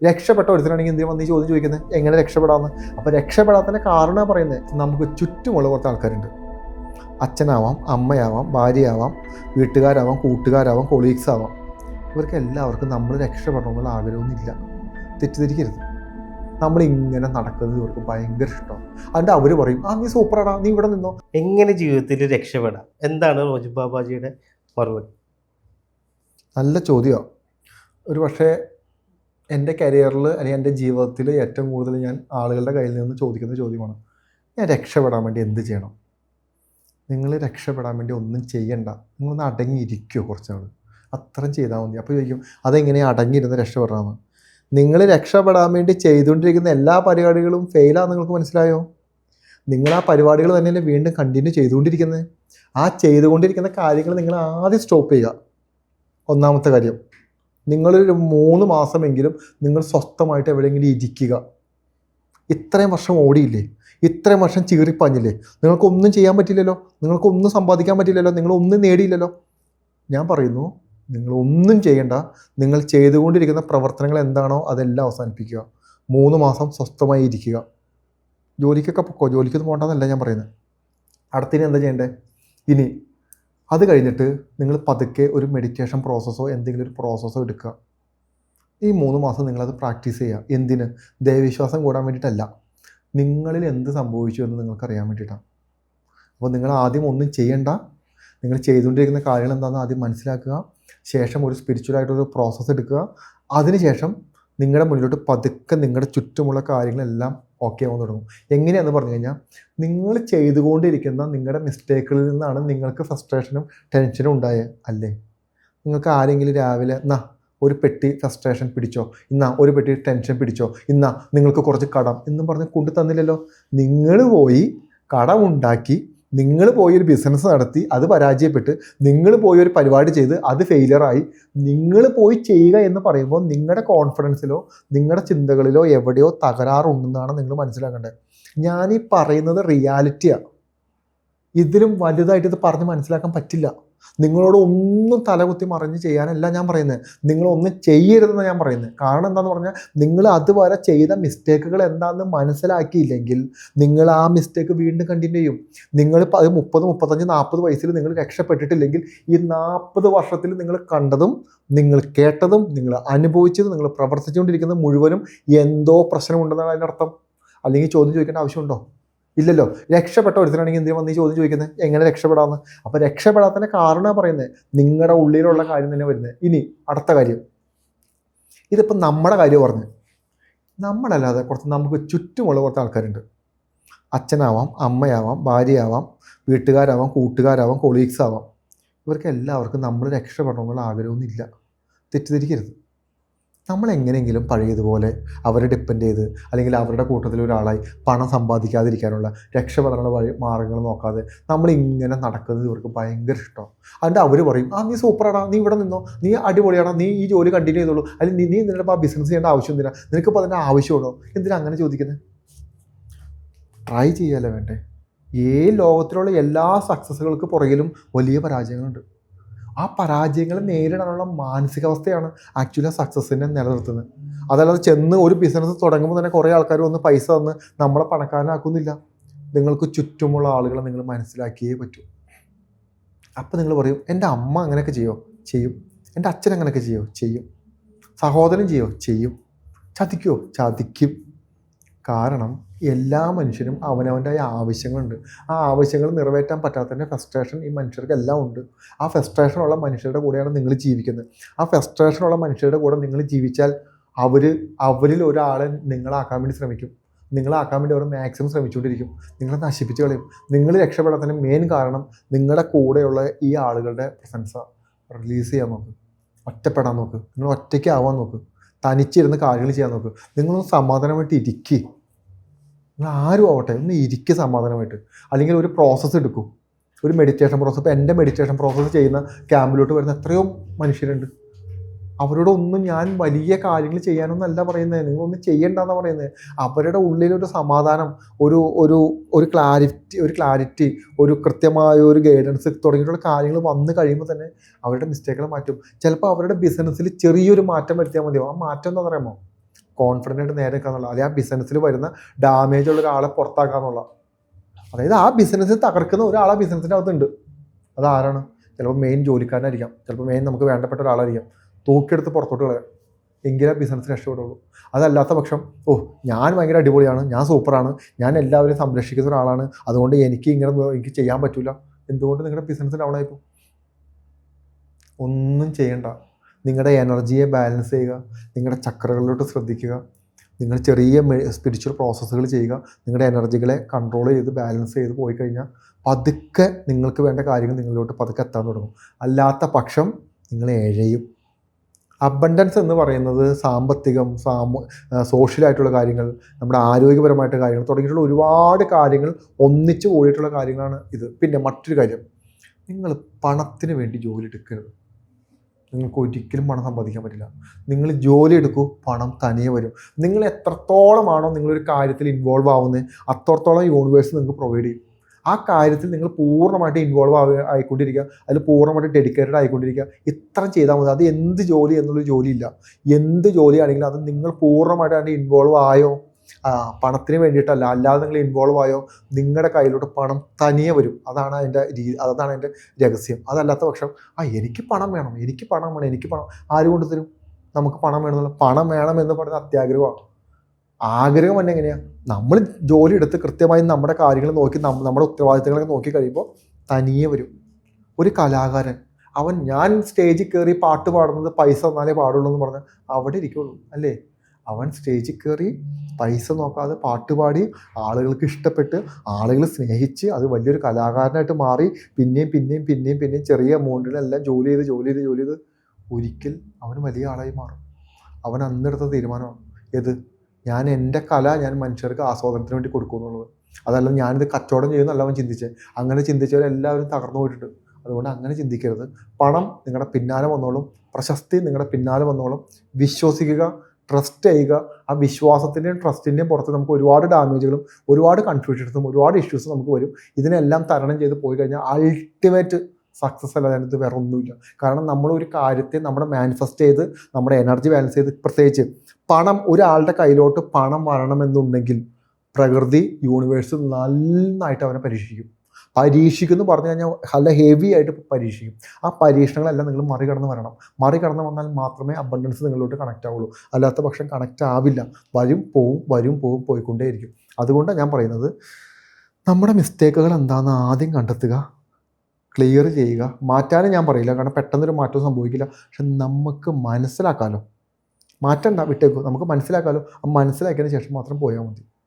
രക്ഷപ്പെട്ട ഒരുത്തരാണെങ്കിൽ എന്തിനാ വന്ന് ഈ ചോദ്യം ചോദിക്കുന്നത്, എങ്ങനെ രക്ഷപ്പെടാമെന്ന്. അപ്പോൾ രക്ഷപ്പെടാത്തതിൻ്റെ കാരണം പറയുന്നത്, നമുക്ക് ചുറ്റുമുള്ള കുറച്ച് ആൾക്കാരുണ്ട്. അച്ഛനാവാം, അമ്മയാവാം, ഭാര്യയാവാം, വീട്ടുകാരാവാം, കൂട്ടുകാരാവാം, കൊളീഗ്സ് ആവാം. ഇവർക്ക് എല്ലാവർക്കും നമ്മൾ രക്ഷപ്പെടണമെന്നുള്ള ആഗ്രഹമൊന്നുമില്ല. തെറ്റിദ്ധരിക്കരുത്. നമ്മളിങ്ങനെ നടക്കുന്നത് ഇവർക്ക് ഭയങ്കര ഇഷ്ടമാണ്. അതുകൊണ്ട് അവർ പറയും, നീ സൂപ്പറാടാ, നീ ഇവിടെ നിന്നോ. എങ്ങനെ ജീവിതത്തിൽ രക്ഷപ്പെടാം? എന്താണ് റോജിബ് ബാബാജിയുടെ മറുപടി? നല്ല ചോദ്യമാണ്. ഒരു പക്ഷേ എൻ്റെ കരിയറിൽ അല്ലെങ്കിൽ എൻ്റെ ജീവിതത്തിൽ ഏറ്റവും കൂടുതൽ ഞാൻ ആളുകളുടെ കയ്യിൽ നിന്ന് ചോദിക്കുന്ന ചോദ്യമാണ്, ഞാൻ രക്ഷപ്പെടാൻ വേണ്ടി എന്ത് ചെയ്യണം? നിങ്ങൾ രക്ഷപ്പെടാൻ വേണ്ടി ഒന്നും ചെയ്യണ്ട, നിങ്ങളൊന്ന് അടങ്ങിയിരിക്കുമോ കുറച്ചാൾ, അത്രയും ചെയ്താൽ മതി. അപ്പോൾ ചോദിക്കും, അതെങ്ങനെയാണ് അടങ്ങിയിരുന്ന് രക്ഷപ്പെടാമെന്ന്. നിങ്ങൾ രക്ഷപ്പെടാൻ വേണ്ടി ചെയ്തുകൊണ്ടിരിക്കുന്ന എല്ലാ പരിപാടികളും ഫെയിലാണെന്ന് നിങ്ങൾക്ക് മനസ്സിലായോ? നിങ്ങൾ ആ പരിപാടികൾ തന്നെയല്ലേ വീണ്ടും കണ്ടിന്യൂ ചെയ്തുകൊണ്ടിരിക്കുന്നത്. ആ ചെയ്തുകൊണ്ടിരിക്കുന്ന കാര്യങ്ങൾ നിങ്ങൾ ആദ്യം സ്റ്റോപ്പ് ചെയ്യുക. ഒന്നാമത്തെ കാര്യം, നിങ്ങളൊരു 3 മാസമെങ്കിലും നിങ്ങൾ സ്വസ്ഥമായിട്ട് എവിടെയെങ്കിലും ഇരിക്കുക. ഇത്രയും വർഷം ഓടിയില്ലേ, ഇത്രയും വർഷം ചീറിപ്പാഞ്ഞില്ലേ, നിങ്ങൾക്കൊന്നും ചെയ്യാൻ പറ്റില്ലല്ലോ, നിങ്ങൾക്കൊന്നും സമ്പാദിക്കാൻ പറ്റില്ലല്ലോ, നിങ്ങളൊന്നും നേടിയില്ലല്ലോ. ഞാൻ പറയുന്നു, നിങ്ങളൊന്നും ചെയ്യണ്ട. നിങ്ങൾ ചെയ്തുകൊണ്ടിരിക്കുന്ന പ്രവർത്തനങ്ങൾ എന്താണോ അതെല്ലാം അവസാനിപ്പിക്കുക. 3 മാസം സ്വസ്ഥമായി ഇരിക്കുക. ജോലിക്കൊക്കെ പൊക്കോ, ജോലിക്കൊന്നും പോകണ്ടെന്നല്ല ഞാൻ പറയുന്നത്. അടുത്തിനി എന്താ ചെയ്യേണ്ടത്? ഇനി അത് കഴിഞ്ഞിട്ട് നിങ്ങൾ പതുക്കെ ഒരു മെഡിറ്റേഷൻ പ്രോസസ്സോ എന്തെങ്കിലും ഒരു പ്രോസസ്സോ എടുക്കുക. ഈ 3 മാസം നിങ്ങളത് പ്രാക്ടീസ് ചെയ്യുക. എന്തിന്? ദൈവവിശ്വാസം കൂടാൻ വേണ്ടിയിട്ടല്ല, നിങ്ങളിൽ എന്ത് സംഭവിച്ചു എന്ന് നിങ്ങൾക്കറിയാൻ വേണ്ടിയിട്ടാണ്. അപ്പോൾ നിങ്ങൾ ആദ്യം ഒന്നും ചെയ്യണ്ട. നിങ്ങൾ ചെയ്തുകൊണ്ടിരിക്കുന്ന കാര്യങ്ങൾ എന്താണെന്ന് ആദ്യം മനസ്സിലാക്കുക. ശേഷം ഒരു സ്പിരിച്വലായിട്ടൊരു പ്രോസസ്സ് എടുക്കുക. അതിനുശേഷം നിങ്ങളുടെ മുന്നിലോട്ട് പതുക്കെ നിങ്ങളുടെ ചുറ്റുമുള്ള കാര്യങ്ങളെല്ലാം ഓക്കെ ആവാൻ തുടങ്ങും. എങ്ങനെയാണെന്ന് പറഞ്ഞു കഴിഞ്ഞാൽ, നിങ്ങൾ ചെയ്തുകൊണ്ടിരിക്കുന്ന നിങ്ങളുടെ മിസ്റ്റേക്കുകളിൽ നിന്നാണ് നിങ്ങൾക്ക് ഫ്രസ്ട്രേഷനും ടെൻഷനും ഉണ്ടായത് അല്ലേ? നിങ്ങൾക്ക് ആരെങ്കിലും രാവിലെ ഒരു പെട്ടി ഫ്രസ്ട്രേഷൻ പിടിച്ചോ, ഒരു പെട്ടി ടെൻഷൻ പിടിച്ചോ, നിങ്ങൾക്ക് കുറച്ച് കടം എന്നും പറഞ്ഞ് കൊണ്ടു തന്നില്ലല്ലോ. നിങ്ങൾ പോയി കടമുണ്ടാക്കി, നിങ്ങൾ പോയി ഒരു ബിസിനസ് നടത്തി, അത് പരാജയപ്പെട്ട്, നിങ്ങൾ പോയി ഒരു പരിപാടി ചെയ്ത് അത് ഫെയിലിയറായി. നിങ്ങൾ പോയി ചെയ്യുക എന്ന് പറയുമ്പോൾ നിങ്ങളുടെ കോൺഫിഡൻസിലോ നിങ്ങളുടെ ചിന്തകളിലോ എവിടെയോ തകരാറുണ്ടെന്നാണ് നിങ്ങൾ മനസ്സിലാക്കേണ്ടത്. ഞാനീ പറയുന്നത് റിയാലിറ്റിയാണ്. ഇതിലും വലുതായിട്ട് ഇത് പറഞ്ഞ് മനസ്സിലാക്കാൻ പറ്റില്ല. നിങ്ങളോട് ഒന്നും തലകുത്തി മറിഞ്ഞ് ചെയ്യാനല്ല ഞാൻ പറയുന്നത്, നിങ്ങളൊന്നും ചെയ്യരുതെന്ന് ഞാൻ പറയുന്നത്. കാരണം എന്താണെന്ന് പറഞ്ഞാൽ, നിങ്ങൾ അതുവരെ ചെയ്ത മിസ്റ്റേക്കുകൾ എന്താണെന്ന് മനസ്സിലാക്കിയില്ലെങ്കിൽ നിങ്ങൾ ആ മിസ്റ്റേക്ക് വീണ്ടും കണ്ടിന്യൂ ചെയ്യും. നിങ്ങൾ 30, 35, 40 വയസ്സിൽ നിങ്ങൾ രക്ഷപ്പെട്ടിട്ടില്ലെങ്കിൽ ഈ 40 വർഷത്തിൽ നിങ്ങൾ കണ്ടതും നിങ്ങൾ കേട്ടതും നിങ്ങൾ അനുഭവിച്ചതും നിങ്ങൾ പ്രവർത്തിച്ചുകൊണ്ടിരിക്കുന്നത് മുഴുവനും എന്തോ പ്രശ്നമുണ്ടെന്നാണ് അതിൻ്റെ അർത്ഥം. അല്ലെങ്കിൽ ചോദ്യം ചോദിക്കേണ്ട ആവശ്യമുണ്ടോ? ഇല്ലല്ലോ. രക്ഷപ്പെട്ട ഒരുത്തരാണെങ്കിൽ എന്തിനാ വന്ന് ഈ ചോദ്യം ചോദിക്കുന്നത്, എങ്ങനെ രക്ഷപ്പെടാമെന്ന്. അപ്പോൾ രക്ഷപ്പെടാത്തതിൻ്റെ കാരണം പറയുന്നത്, നിങ്ങളുടെ ഉള്ളിലുള്ള കാര്യം തന്നെ വരുന്നത്. ഇനി അടുത്ത കാര്യം, ഇതിപ്പോൾ നമ്മുടെ കാര്യം പറഞ്ഞു, നമ്മളല്ലാതെ നമുക്ക് ചുറ്റുമുള്ള കുറച്ച് ആൾക്കാരുണ്ട്. അച്ഛനാവാം, അമ്മയാവാം, ഭാര്യയാവാം, വീട്ടുകാരാവാം, കൂട്ടുകാരാവാം, കൊളീഗ്സ് ആവാം. ഇവർക്ക് എല്ലാവർക്കും നമ്മൾ രക്ഷപ്പെടണമെന്നുള്ള ആഗ്രഹമൊന്നുമില്ല. തെറ്റിദ്ധരിക്കരുത്. നമ്മളെങ്ങനെയെങ്കിലും പഴയതുപോലെ അവരെ ഡിപ്പെൻഡ് ചെയ്ത്, അല്ലെങ്കിൽ അവരുടെ കൂട്ടത്തിൽ ഒരാളായി പണം സമ്പാദിക്കാതിരിക്കാനുള്ള രക്ഷപ്പെടാനുള്ള മാർഗ്ഗങ്ങൾ നോക്കാതെ നമ്മളിങ്ങനെ നടക്കുന്നത് ഇവർക്ക് ഭയങ്കര ഇഷ്ടമാണ്. അതുകൊണ്ട് അവർ പറയും, നീ സൂപ്പറാടാ, നീ ഇവിടെ നിന്നോ, നീ അടിപൊളിയാടാ, നീ ഈ ജോലി കണ്ടിന്യൂ ചെയ്തോളൂ, അല്ലെങ്കിൽ നീ നിങ്ങളുടെ ആ ബിസിനസ് ചെയ്യേണ്ട ആവശ്യം എന്തിനാ, നിനക്കിപ്പോൾ അതിൻ്റെ ആവശ്യമുണ്ടോ, എന്തിനാ അങ്ങനെ ചോദിക്കുന്നത്? ട്രൈ ചെയ്യാലോ വേണ്ടേ? ലോകത്തിലുള്ള എല്ലാ സക്സസ്സുകൾക്ക് പുറകിലും വലിയ പരാജയങ്ങളുണ്ട്. ആ പരാജയങ്ങളെ നേരിടാനുള്ള മാനസികാവസ്ഥയാണ് ആക്ച്വലി ആ സക്സസ്സിനെ നിലനിർത്തുന്നത്. അതല്ലാതെ ചെന്ന് ഒരു ബിസിനസ് തുടങ്ങുമ്പോൾ തന്നെ കുറേ ആൾക്കാർ വന്ന് പൈസ തന്ന് നമ്മളെ പണക്കാരനാക്കുന്നില്ല. നിങ്ങൾക്ക് ചുറ്റുമുള്ള ആളുകളെ നിങ്ങൾ മനസ്സിലാക്കിയേ പറ്റൂ. അപ്പം നിങ്ങൾ പറയും, എൻ്റെ അമ്മ അങ്ങനെയൊക്കെ ചെയ്യും, എൻ്റെ അച്ഛൻ അങ്ങനെയൊക്കെ ചെയ്യും, സഹോദരൻ ചെയ്യും, ചതിക്കും. കാരണം എല്ലാ മനുഷ്യനും അവനവൻ്റെതായ ആവശ്യങ്ങളുണ്ട്. ആ ആവശ്യങ്ങൾ നിറവേറ്റാൻ പറ്റാത്തതിൻ്റെ ഫ്രസ്ട്രേഷൻ ഈ മനുഷ്യർക്കെല്ലാം ഉണ്ട്. ആ ഫ്രസ്ട്രേഷനുള്ള മനുഷ്യരുടെ കൂടെയാണ് നിങ്ങൾ ജീവിക്കുന്നത്. ആ ഫ്രസ്ട്രേഷനുള്ള മനുഷ്യരുടെ കൂടെ നിങ്ങൾ ജീവിച്ചാൽ അവരിൽ ഒരാളെ നിങ്ങളാക്കാൻ വേണ്ടി ശ്രമിക്കും. നിങ്ങളാക്കാൻ വേണ്ടി അവർ മാക്സിമം ശ്രമിച്ചുകൊണ്ടിരിക്കും. നിങ്ങളെ നശിപ്പിച്ച് കളയും. നിങ്ങൾ രക്ഷപ്പെടാത്തതിന് മെയിൻ കാരണം നിങ്ങളുടെ കൂടെയുള്ള ഈ ആളുകളുടെ പ്രസൻസാണ്. റിലീസ് ചെയ്യാൻ നോക്ക്, ഒറ്റപ്പെടാൻ നോക്ക്, നിങ്ങൾ ഒറ്റയ്ക്ക് ആവാൻ നോക്ക്, തനിച്ചിരുന്ന് കാര്യങ്ങൾ ചെയ്യാൻ നോക്ക്. നിങ്ങളൊന്ന് സമാധാനമായിട്ട് ഇരിക്കുക. നിങ്ങൾ ആരും ആവട്ടെ, ഒന്ന് ഇരിക്കുക സമാധാനമായിട്ട്. അല്ലെങ്കിൽ ഒരു പ്രോസസ്സ് എടുക്കും, ഒരു മെഡിറ്റേഷൻ പ്രോസസ്സ്. ഇപ്പോൾ എൻ്റെ മെഡിറ്റേഷൻ പ്രോസസ്സ് ചെയ്യുന്ന ക്യാമ്പിലോട്ട് വരുന്ന എത്രയോ മനുഷ്യരുണ്ട്. അവരോടൊന്നും ഞാൻ വലിയ കാര്യങ്ങൾ ചെയ്യാനൊന്നല്ല പറയുന്നത്, നിങ്ങളൊന്നും ചെയ്യണ്ടെന്നാണ് പറയുന്നത്. അവരുടെ ഉള്ളിലൊരു സമാധാനം, ഒരു ക്ലാരിറ്റി, ഒരു കൃത്യമായ ഒരു ഗൈഡൻസ് തുടങ്ങിയിട്ടുള്ള കാര്യങ്ങൾ വന്നു കഴിയുമ്പോൾ തന്നെ അവരുടെ മിസ്റ്റേക്കുകൾ മാറ്റും. ചിലപ്പോൾ അവരുടെ ബിസിനസ്സിൽ ചെറിയൊരു മാറ്റം വരുത്തിയാൽ മതിയോ. ആ മാറ്റം എന്താ പറയുമോ, കോൺഫിഡൻ്റ് ആയിട്ട് നേരെ നിൽക്കുക എന്നുള്ള, അല്ലെങ്കിൽ ആ ബിസിനസ്സിൽ വരുന്ന ഡാമേജ് ഉള്ള ഒരാളെ പുറത്താക്കുക എന്നുള്ള. അതായത് ആ ബിസിനസ് തകർക്കുന്ന ഒരാൾ ആ ബിസിനസ്സിൻ്റെ അകത്തുണ്ട്. അതാരാണ്? ചിലപ്പോൾ മെയിൻ ജോലിക്കാരനായിരിക്കാം, ചിലപ്പോൾ മെയിൻ നമുക്ക് വേണ്ടപ്പെട്ട ഒരാളായിരിക്കാം. തൂക്കിയെടുത്ത് പുറത്തോട്ട് കളയാം, എങ്കിലേ ബിസിനസ് രക്ഷപ്പെടുള്ളൂ. അതല്ലാത്ത പക്ഷം ഞാൻ ഭയങ്കര അടിപൊളിയാണ്, ഞാൻ സൂപ്പറാണ്, ഞാൻ എല്ലാവരും സംരക്ഷിക്കുന്ന ഒരാളാണ്, അതുകൊണ്ട് എനിക്ക് ചെയ്യാൻ പറ്റില്ല. എന്തുകൊണ്ട് നിങ്ങളുടെ ബിസിനസ് ഡൗൺ ആയിപ്പോൾ? ഒന്നും ചെയ്യണ്ട. നിങ്ങളുടെ എനർജിയെ ബാലൻസ് ചെയ്യുക, നിങ്ങളുടെ ചക്രകളിലോട്ട് ശ്രദ്ധിക്കുക, നിങ്ങൾ ചെറിയ സ്പിരിച്വൽ പ്രോസസ്സുകൾ ചെയ്യുക. നിങ്ങളുടെ എനർജികളെ കൺട്രോൾ ചെയ്ത് ബാലൻസ് ചെയ്ത് പോയി കഴിഞ്ഞാൽ പതുക്കെ നിങ്ങൾക്ക് വേണ്ട കാര്യങ്ങൾ നിങ്ങളിലോട്ട് പതുക്കെ എത്താൻ തുടങ്ങും. അല്ലാത്ത പക്ഷം നിങ്ങൾ എഴയും. അബണ്ടൻസ് എന്ന് പറയുന്നത് സാമ്പത്തികം, സോഷ്യലായിട്ടുള്ള കാര്യങ്ങൾ, നമ്മുടെ ആരോഗ്യപരമായിട്ടുള്ള കാര്യങ്ങൾ തുടങ്ങിയിട്ടുള്ള ഒരുപാട് കാര്യങ്ങൾ ഒന്നിച്ച് കൂടിയിട്ടുള്ള കാര്യങ്ങളാണ് ഇത്. പിന്നെ മറ്റൊരു കാര്യം, നിങ്ങൾ പണത്തിന് വേണ്ടി ജോലി എടുക്കരുത്. നിങ്ങൾക്ക് ഒരിക്കലും പണം സമ്പാദിക്കാൻ പറ്റില്ല. നിങ്ങൾ ജോലി എടുക്കൂ, പണം തനിയെ വരും. നിങ്ങൾ എത്രത്തോളമാണോ നിങ്ങളൊരു കാര്യത്തിൽ ഇൻവോൾവ് ആവുന്നത്, അത്രത്തോളം യൂണിവേഴ്സ് നിങ്ങൾക്ക് പ്രൊവൈഡ് ചെയ്യും. ആ കാര്യത്തിൽ നിങ്ങൾ പൂർണ്ണമായിട്ട് ഇൻവോൾവ് ആയിക്കൊണ്ടിരിക്കുക, അതിൽ പൂർണ്ണമായിട്ട് ഡെഡിക്കേറ്റഡ് ആയിക്കൊണ്ടിരിക്കുക. ഇത്ര ചെയ്താൽ മതി. അത് എന്ത് ജോലി എന്നുള്ളൊരു ജോലിയില്ല. എന്ത് ജോലിയാണെങ്കിലും അത് നിങ്ങൾ പൂർണ്ണമായിട്ട് അതിൻ്റെ ഇൻവോൾവ് ആയോ, പണത്തിന് വേണ്ടിയിട്ടല്ല, അല്ലാതെ നിങ്ങൾ ഇൻവോൾവ് ആയോ, നിങ്ങളുടെ കയ്യിലോട്ട് പണം തനിയെ വരും. അതാണ് അതിൻ്റെ രഹസ്യം. അതല്ലാത്ത പക്ഷം എനിക്ക് പണം വേണം, എനിക്ക് പണം വേണം, എനിക്ക് പണം ആര് കൊണ്ട് തരും? നമുക്ക് പണം വേണമെന്നുള്ള, പണം വേണമെന്ന് പറയുന്ന അത്യാഗ്രഹമാണ്. ആഗ്രഹം തന്നെ എങ്ങനെയാണ്? നമ്മൾ ജോലി എടുത്ത് കൃത്യമായി നമ്മുടെ കാര്യങ്ങൾ നോക്കി നമ്മുടെ ഉത്തരവാദിത്തങ്ങളൊക്കെ നോക്കി കഴിയുമ്പോൾ തനിയെ വരും. ഒരു കലാകാരൻ ഞാൻ സ്റ്റേജിൽ കയറി പാട്ട് പാടുന്നത് പൈസ തന്നാലേ പാടുള്ളൂ എന്ന് പറഞ്ഞാൽ അവിടെ ഇരിക്കുള്ളൂ അല്ലേ? അവൻ സ്റ്റേജിൽ കയറി പൈസ നോക്കാതെ പാട്ടുപാടി ആളുകൾക്ക് ഇഷ്ടപ്പെട്ട് ആളുകൾ സ്നേഹിച്ച് അത് വലിയൊരു കലാകാരനായിട്ട് മാറി പിന്നെയും ചെറിയ എമൗണ്ടിനെല്ലാം ജോലി ചെയ്ത് ഒരിക്കൽ അവൻ വലിയ ആളായി മാറും. അവൻ അന്നെടുത്ത തീരുമാനമാണ് ഏത്? എൻ്റെ കല ഞാൻ മനുഷ്യർക്ക് ആസ്വാദനത്തിന് വേണ്ടി കൊടുക്കും എന്നുള്ളത്. അതല്ല ഞാനിത് കച്ചവടം ചെയ്യുന്നല്ല അവൻ ചിന്തിച്ചത്. അങ്ങനെ ചിന്തിച്ചവരെല്ലാവരും തകർന്നു പോയിട്ടുണ്ട്. അതുകൊണ്ട് അങ്ങനെ ചിന്തിക്കരുത്. പണം നിങ്ങളുടെ പിന്നാലെ വന്നോളും, പ്രശസ്തി നിങ്ങളുടെ പിന്നാലെ വന്നോളും. വിശ്വസിക്കുക, ട്രസ്റ്റ് ചെയ്യുക. ആ വിശ്വാസത്തിൻ്റെയും ട്രസ്റ്റിൻ്റെയും പുറത്ത് നമുക്ക് ഒരുപാട് ഡാമേജുകളും ഒരുപാട് കൺഫ്യൂഷൻസും ഒരുപാട് ഇഷ്യൂസും നമുക്ക് വരും. ഇതിനെല്ലാം തരണം ചെയ്ത് പോയി കഴിഞ്ഞാൽ അൾട്ടിമേറ്റ് സക്സസ് അല്ല, അതിനകത്ത് വേറെ ഒന്നുമില്ല. കാരണം നമ്മളൊരു കാര്യത്തെ നമ്മുടെ മാനിഫെസ്റ്റ് ചെയ്ത് നമ്മുടെ എനർജി ബാലൻസ് ചെയ്ത്, പ്രത്യേകിച്ച് പണം, ഒരാളുടെ കയ്യിലോട്ട് പണം വരണമെന്നുണ്ടെങ്കിൽ പ്രകൃതി യൂണിവേഴ്സ് നന്നായിട്ട് അവനെ പരീക്ഷിക്കുന്നു പറഞ്ഞു കഴിഞ്ഞാൽ നല്ല ഹെവി ആയിട്ട് പരീക്ഷിക്കും. ആ പരീക്ഷണങ്ങളെല്ലാം നിങ്ങൾ മറികടന്ന് വന്നാൽ മാത്രമേ അബണ്ടൻസ് നിങ്ങളിലോട്ട് കണക്റ്റ് ആവുള്ളൂ. അല്ലാത്ത പക്ഷം കണക്റ്റ് ആവില്ല. വരും പോവും പോയിക്കൊണ്ടേയിരിക്കും. അതുകൊണ്ടാണ് ഞാൻ പറയുന്നത്, നമ്മുടെ മിസ്റ്റേക്കുകൾ എന്താണെന്ന് ആദ്യം കണ്ടെത്തുക, ക്ലിയർ ചെയ്യുക. മാറ്റാനും ഞാൻ പറയില്ല, കാരണം പെട്ടെന്നൊരു മാറ്റവും സംഭവിക്കില്ല. പക്ഷെ നമുക്ക് മനസ്സിലാക്കാമല്ലോ. മാറ്റണ്ട, വിട്ടേക്കോ, നമുക്ക് മനസ്സിലാക്കാമല്ലോ. ആ മനസ്സിലാക്കിയതിന് ശേഷം മാത്രം പോയാൽ മതി.